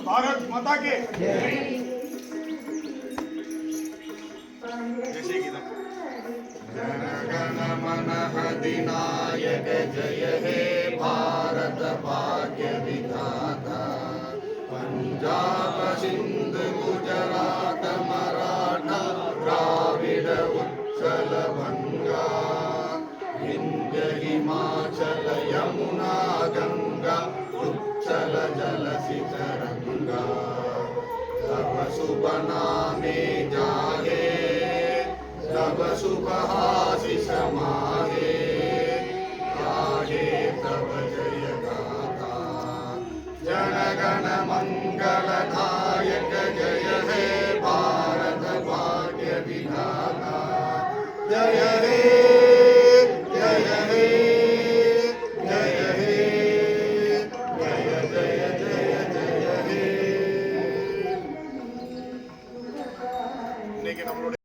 भारत माता के जनगण मन अधिनायक जय हे भारत भाग्य विधाता। पंजाब सिंध गुजरात मराठा द्राविड उत्कल बंगा विंध्य हिमाचल यमुना गंगा उच्चल जलधि तरंगा। तब शुभ नामे जागे तब शुभ आशीष समागे।